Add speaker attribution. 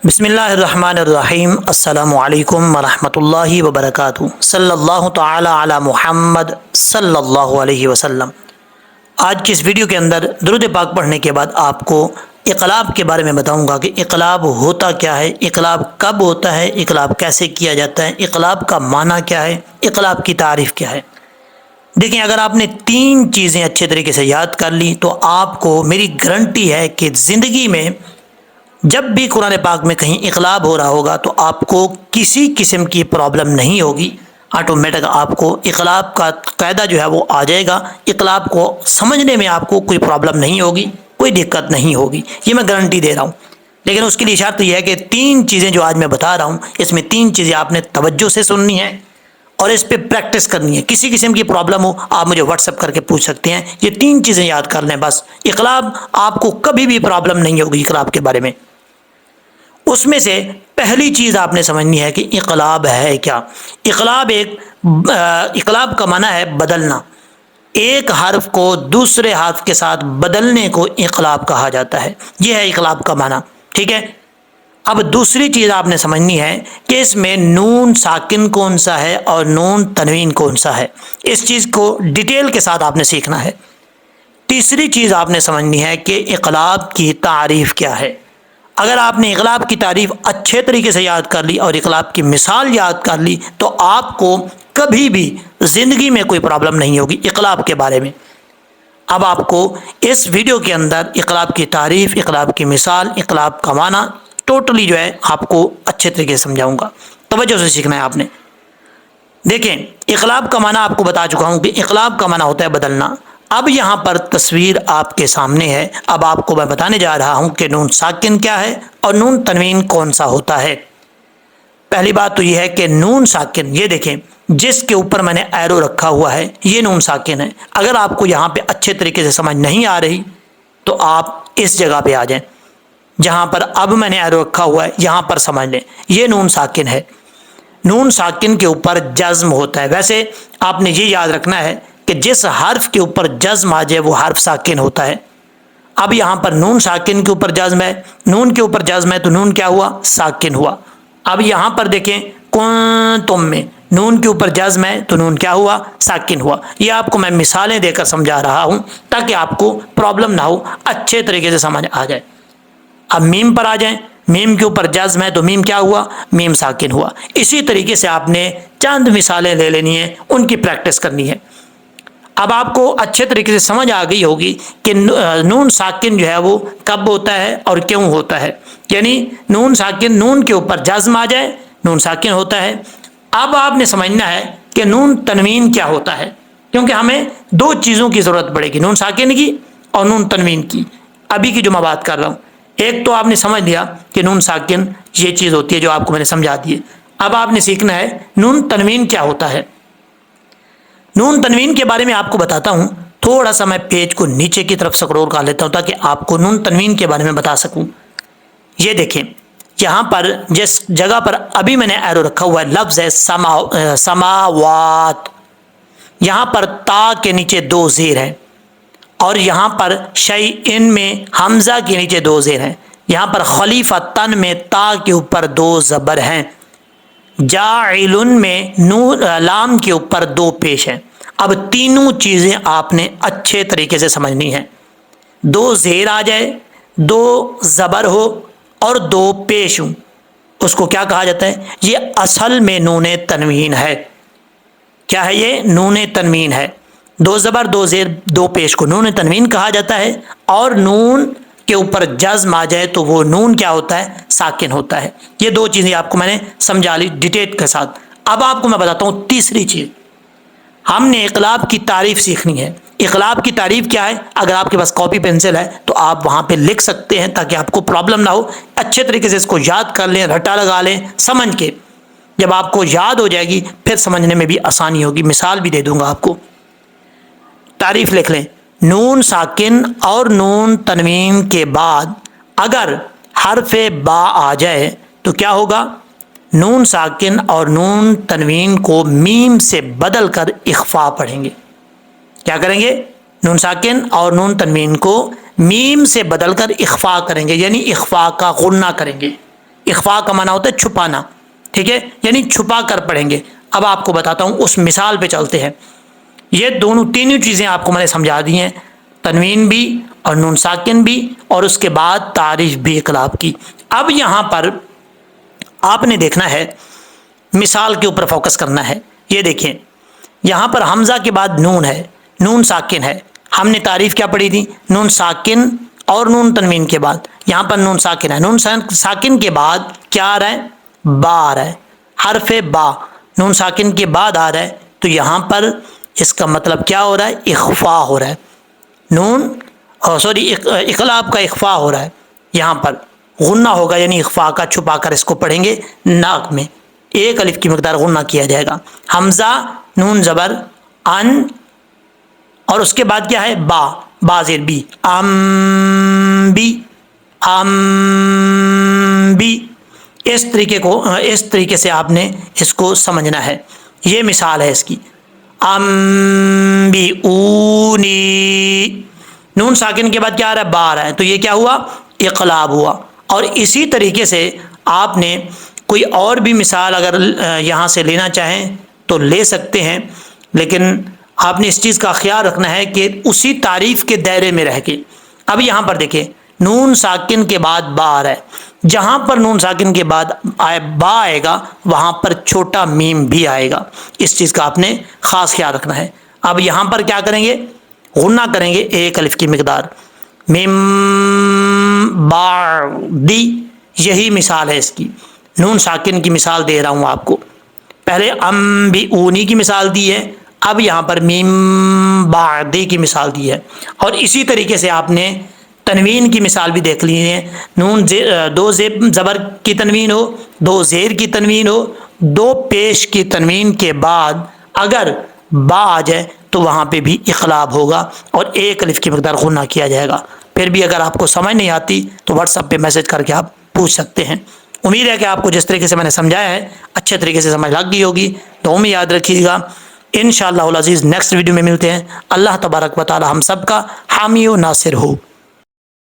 Speaker 1: بسم اللہ الرحمن الرحیم۔ السلام علیکم ورحمۃ اللہ وبرکاتہ۔ صلی اللہ تعالی علی محمد صلی اللہ علیہ وسلم۔ آج کی اس ویڈیو کے اندر درود پاک پڑھنے کے بعد آپ کو انقلاب کے بارے میں بتاؤں گا کہ انقلاب ہوتا کیا ہے، انقلاب کب ہوتا ہے، انقلاب کیسے کیا جاتا ہے، انقلاب کا معنی کیا ہے، انقلاب کی تعریف کیا ہے۔ دیکھیں، اگر آپ نے تین چیزیں اچھے طریقے سے یاد کر لی تو آپ کو میری گارنٹی ہے کہ زندگی میں جب بھی قرآن پاک میں کہیں انقلاب ہو رہا ہوگا تو آپ کو کسی قسم کی پرابلم نہیں ہوگی۔ آٹومیٹک آپ کو انقلاب کا قاعدہ جو ہے وہ آ جائے گا۔ انقلاب کو سمجھنے میں آپ کو کوئی پرابلم نہیں ہوگی، کوئی دقت نہیں ہوگی، یہ میں گارنٹی دے رہا ہوں۔ لیکن اس کے لیے شرط یہ ہے کہ تین چیزیں جو آج میں بتا رہا ہوں، اس میں تین چیزیں آپ نے توجہ سے سننی ہے اور اس پہ پریکٹس کرنی ہے۔ کسی قسم کی پرابلم ہو آپ مجھے واٹس ایپ کر کے پوچھ سکتے ہیں۔ یہ تین چیزیں یاد کر لیں بس، انقلاب آپ کو کبھی بھی پرابلم نہیں ہوگی انقلاب کے بارے میں۔ اس میں سے پہلی چیز آپ نے سمجھنی ہے کہ انقلاب ہے کیا۔ انقلاب کا معنی ہے بدلنا۔ ایک حرف کو دوسرے حرف کے ساتھ بدلنے کو انقلاب کہا جاتا ہے، یہ ہے انقلاب کا معنی، ٹھیک ہے۔ اب دوسری چیز آپ نے سمجھنی ہے کہ اس میں نون ساکن کون سا ہے اور نون تنوین کون سا ہے، اس چیز کو ڈیٹیل کے ساتھ آپ نے سیکھنا ہے۔ تیسری چیز آپ نے سمجھنی ہے کہ انقلاب کی تعریف کیا ہے۔ اگر آپ نے انقلاب کی تعریف اچھے طریقے سے یاد کر لی اور انقلاب کی مثال یاد کر لی تو آپ کو کبھی بھی زندگی میں کوئی پرابلم نہیں ہوگی انقلاب کے بارے میں۔ اب آپ کو اس ویڈیو کے اندر انقلاب کی تعریف، انقلاب کی مثال، انقلاب کا معنی ٹوٹلی جو ہے آپ کو اچھے طریقے سے سمجھاؤں گا۔ توجہ سے سیکھنا ہے آپ نے۔ دیکھیں، انقلاب کا معنی آپ کو بتا چکا ہوں کہ انقلاب کا معنی ہوتا ہے بدلنا۔ اب یہاں پر تصویر آپ کے سامنے ہے، اب آپ کو میں بتانے جا رہا ہوں کہ نون ساکن کیا ہے اور نون تنوین کون سا ہوتا ہے۔ پہلی بات تو یہ ہے کہ نون ساکن، یہ دیکھیں جس کے اوپر میں نے ایرو رکھا ہوا ہے یہ نون ساکن ہے۔ اگر آپ کو یہاں پہ اچھے طریقے سے سمجھ نہیں آ رہی تو آپ اس جگہ پہ آ جائیں جہاں پر اب میں نے ایرو رکھا ہوا ہے، یہاں پر سمجھ لیں یہ نون ساکن ہے۔ نون ساکن کے اوپر جزم ہوتا ہے۔ ویسے آپ نے یہ یاد رکھنا ہے کہ جس حرف کے اوپر جزم آ جائے وہ حرف ساکن ہوتا ہے۔ اب یہاں پر نون ساکن کے اوپر جزم ہے، نون کے اوپر جزم ہے تو نون کیا ہوا؟ ساکن ہوا۔ اب یہاں پر دیکھیں کنتم میں نون کے اوپر جزم ہے تو نون کیا ہوا؟ ساکن ہوا۔ یہ آپ کو میں مثالیں دے کر سمجھا رہا ہوں تاکہ آپ کو پرابلم نہ ہو، اچھے طریقے سے سمجھ آ جائے۔ اب میم پر آ جائیں، میم کے اوپر جزم ہے تو میم کیا ہوا؟ میم ساکن ہوا۔ اسی طریقے سے آپ نے چند مثالیں لے لینی ہیں، ان کی پریکٹس کرنی ہے۔ اب آپ کو اچھے طریقے سے سمجھ آ گئی ہوگی کہ نون ساکن جو ہے وہ کب ہوتا ہے اور کیوں ہوتا ہے۔ یعنی نون ساکن، نون کے اوپر جزم آ جائے نون ساکن ہوتا ہے۔ اب آپ نے سمجھنا ہے کہ نون تنوین کیا ہوتا ہے، کیونکہ ہمیں دو چیزوں کی ضرورت پڑے گی، نون ساکن کی اور نون تنوین کی۔ ابھی کی جو میں بات کر رہا ہوں، ایک تو آپ نے سمجھ لیا کہ نون ساکن یہ چیز ہوتی ہے جو آپ کو میں نے سمجھا دی ہے۔ اب آپ نے سیکھنا ہے نون تنوین کیا ہوتا ہے۔ نون تنوین کے بارے میں آپ کو بتاتا ہوں، تھوڑا سا میں پیج کو نیچے کی طرف سکرول کر لیتا ہوں تاکہ آپ کو نون تنوین کے بارے میں بتا سکوں۔ یہ دیکھیں، یہاں پر جس جگہ پر ابھی میں نے ایرو رکھا ہوا ہے لفظ ہے سماوات، یہاں پر تا کے نیچے دو زیر ہیں اور یہاں پر شیئن میں حمزہ کے نیچے دو زیر ہیں، یہاں پر خلیفتن میں تا کے اوپر دو زبر ہیں، جاعلن میں نون لام کے اوپر دو پیش ہیں۔ اب تینوں چیزیں آپ نے اچھے طریقے سے سمجھنی ہیں۔ دو زیر آ جائے، دو زبر ہو اور دو پیش ہوں، اس کو کیا کہا جاتا ہے؟ یہ اصل میں نون تنوین ہے۔ کیا ہے یہ؟ نون تنوین ہے۔ دو زبر، دو زیر، دو پیش کو نون تنوین کہا جاتا ہے، اور نون کے اوپر جزم آ جائے تو وہ نون کیا ہوتا ہے؟ ساکن ہوتا ہے۔ یہ دو چیزیں آپ کو میں نے سمجھا لی ڈیٹیل کے ساتھ۔ اب آپ کو میں بتاتا ہوں تیسری چیز، ہم نے انقلاب کی تعریف سیکھنی ہے۔ انقلاب کی تعریف کیا ہے؟ اگر آپ کے پاس کاپی پینسل ہے تو آپ وہاں پہ لکھ سکتے ہیں تاکہ آپ کو پرابلم نہ ہو۔ اچھے طریقے سے اس کو یاد کر لیں، رٹا لگا لیں سمجھ کے۔ جب آپ کو یاد ہو جائے گی پھر سمجھنے میں بھی آسانی ہوگی۔ مثال بھی دے دوں گا آپ کو۔ تعریف لکھ لیں، نون ساکن اور نون تنوین کے بعد اگر حرف با آ جائے تو کیا ہوگا؟ نون ساکن اور نون تنوین کو میم سے بدل کر اخفا پڑھیں گے۔ کیا کریں گے؟ نون ساکن اور نون تنوین کو میم سے بدل کر اخفا کریں گے، یعنی اخفا کا غنہ کریں گے۔ اخفا کا معنی ہوتا ہے چھپانا، ٹھیک ہے، یعنی چھپا کر پڑھیں گے۔ اب آپ کو بتاتا ہوں، اس مثال پہ چلتے ہیں۔ یہ دونوں تینوں چیزیں آپ کو میں نے سمجھا دی ہیں، تنوین بھی اور نون ساکن بھی، اور اس کے بعد تعریف بھی اقلاب کی۔ اب یہاں پر آپ نے دیکھنا ہے، مثال کے اوپر فوکس کرنا ہے۔ یہ دیکھیں، یہاں پر حمزہ کے بعد نون ہے، نون ساکن ہے۔ ہم نے تعریف کیا پڑھی تھی؟ نون ساکن اور نون تنوین کے بعد، یہاں پر نون ساکن ہے، نون ساکن کے بعد کیا آ رہا ہے؟ با آ رہا ہے، حرف با نون ساکن کے بعد آ رہا ہے، تو یہاں پر اس کا مطلب کیا ہو رہا ہے؟ اخفا ہو رہا ہے، نون اقلاب کا اخفا ہو رہا ہے۔ یہاں پر غنہ ہوگا، یعنی اخفا کا، چھپا کر اس کو پڑھیں گے، ناک میں ایک الف کی مقدار غنہ کیا جائے گا۔ حمزہ نون زبر ان، اور اس کے بعد کیا ہے؟ با، با زیر بی، ام بی، ام بی۔ اس طریقے سے آپ نے اس کو سمجھنا ہے۔ یہ مثال ہے اس کی، ام بی اونی، نون ساکن کے بعد کیا آ رہا ہے؟ با آ رہا ہے، تو یہ کیا ہوا؟ اقلاب ہوا۔ اور اسی طریقے سے آپ نے کوئی اور بھی مثال اگر یہاں سے لینا چاہیں تو لے سکتے ہیں، لیکن آپ نے اس چیز کا خیال رکھنا ہے کہ اسی تعریف کے دائرے میں رہ کے۔ اب یہاں پر دیکھیں، نون ساکن کے بعد با آ رہا ہے، جہاں پر نون ساکن کے بعد با آئے گا وہاں پر چھوٹا میم بھی آئے گا، اس چیز کا آپ نے خاص خیال رکھنا ہے۔ اب یہاں پر کیا کریں گے؟ غنہ کریں گے ایک الف کی مقدار، میم با دی، یہی مثال ہے اس کی۔ نون ساکن کی مثال دے رہا ہوں آپ کو، پہلے ام بی اونی کی مثال دی ہے، اب یہاں پر میم بعدی کی مثال دی ہے۔ اور اسی طریقے سے آپ نے تنوین کی مثال بھی دیکھ لی ہے، نون دو زبر کی تنوین ہو، دو زیر کی تنوین ہو، دو پیش کی تنوین کے بعد اگر با آ جائے تو وہاں پہ بھی اقلاب ہوگا اور ایک الف کی مقدار غنہ کیا جائے گا۔ پھر بھی اگر آپ کو سمجھ نہیں آتی تو واٹس ایپ پہ میسج کر کے آپ پوچھ سکتے ہیں۔ امید ہے کہ آپ کو جس طریقے سے میں نے سمجھایا ہے اچھے طریقے سے سمجھ لگ گئی ہوگی، تو میں یاد رکھیے گا۔ انشاءاللہ العزیز نیکسٹ ویڈیو میں ملتے ہیں۔ اللہ تبارک و تعالی ہم سب کا حامی و ناصر ہو۔